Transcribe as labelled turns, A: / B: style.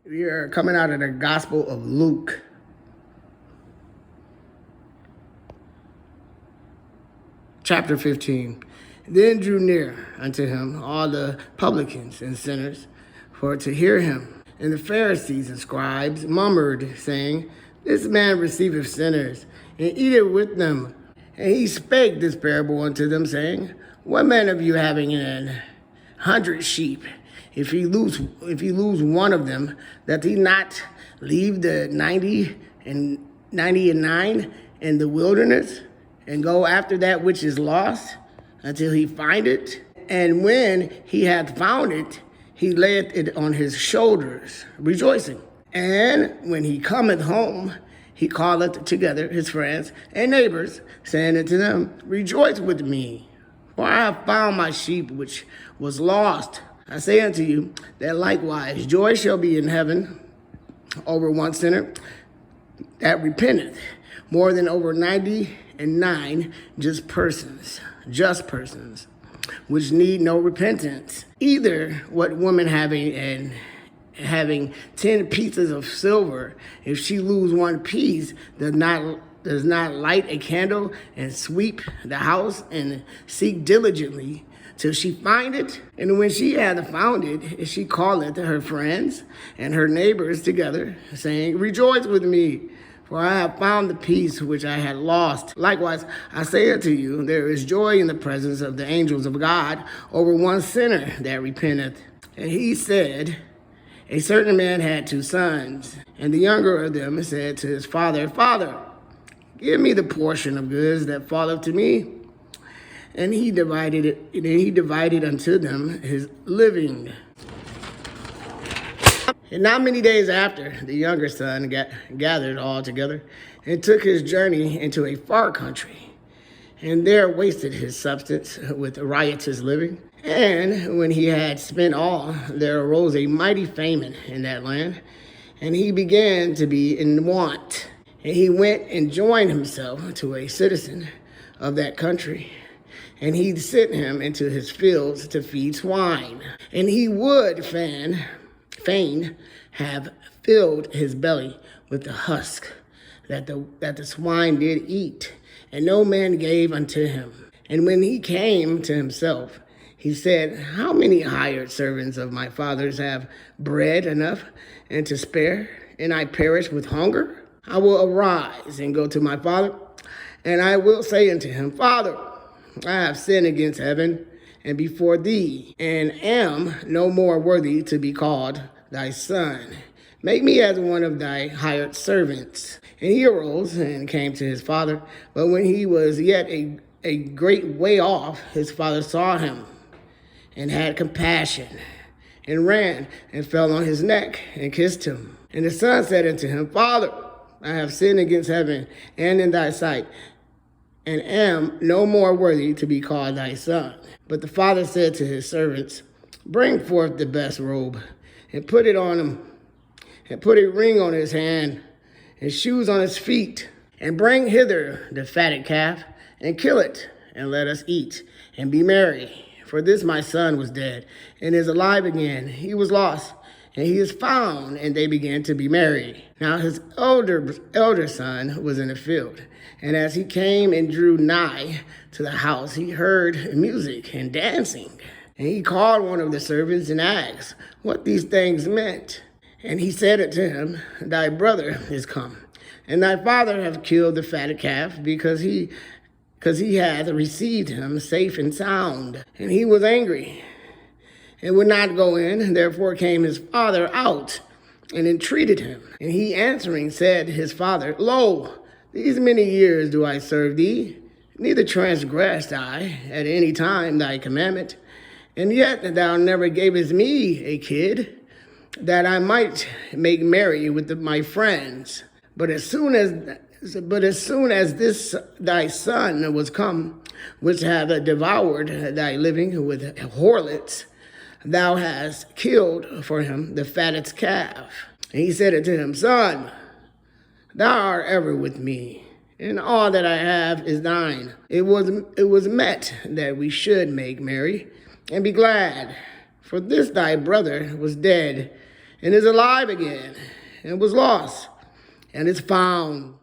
A: We are coming out of the Gospel of Luke. Chapter 15. Then drew near unto him all the publicans and sinners for to hear him. And the Pharisees and scribes murmured, saying, This man receiveth sinners, and eateth with them. And he spake this parable unto them, saying, What man of you having 100 sheep, if he lose one of them, doth he not leave the 99 in the wilderness, and go after that which is lost, until he find it? And when he hath found it, he layeth it on his shoulders, rejoicing. And when he cometh home, he calleth together his friends and neighbors, saying unto them, Rejoice with me, for I have found my sheep which was lost. I say unto you, that likewise joy shall be in heaven over one sinner that repenteth, more than over 99 just persons, which need no repentance. Either what woman having 10 pieces of silver, if she lose one piece, does not light a candle and sweep the house and seek diligently till she find it? And when she hath found it, she calleth her friends and her neighbors together, saying, Rejoice with me, for I have found the piece which I had lost. Likewise, I say unto you, there is joy in the presence of the angels of God over one sinner that repenteth. And he said, A certain man had 2 sons, and the younger of them said to his father, Father, give me the portion of goods that falleth to me. And he divided it, and he divided unto them his living. And not many days after, the younger son gathered all together and took his journey into a far country, and there wasted his substance with riotous living. And when he had spent all, there arose a mighty famine in that land, and he began to be in want. And he went and joined himself to a citizen of that country, and he sent him into his fields to feed swine. And he would fain have filled his belly with the husk that the swine did eat, and no man gave unto him. And when he came to himself, he said, How many hired servants of my father's have bread enough and to spare, and I perish with hunger? I will arise and go to my father, and I will say unto him, Father, I have sinned against heaven and before thee, and am no more worthy to be called thy son. Make me as one of thy hired servants. And he arose and came to his father. But when he was yet a great way off, his father saw him and had compassion, and ran and fell on his neck and kissed him. And the son said unto him, Father, I have sinned against heaven and in thy sight, and am no more worthy to be called thy son. But the father said to his servants, Bring forth the best robe, and put it on him, and put a ring on his hand, and shoes on his feet, and bring hither the fatted calf, and kill it, and let us eat, and be merry. For this my son was dead, and is alive again. He was lost, and he is found. And they began to be merry. Now his elder son was in the field, and as he came and drew nigh to the house, he heard music and dancing. And he called one of the servants and asked what these things meant. And he said unto him, Thy brother is come, and thy father hath killed the fatted calf, because he hath received him safe and sound. And he was angry, and would not go in. Therefore came his father out, and entreated him. And he answering said his father, Lo, these many years do I serve thee, neither transgressed I at any time thy commandment. And yet thou never gavest me a kid, that I might make merry with my friends. But as soon as this thy son was come, which hath devoured thy living with harlots, thou hast killed for him the fattest calf. And he said unto him, Son, thou art ever with me, and all that I have is thine. It was met that we should make merry and be glad. For this thy brother was dead and is alive again, and was lost, and is found.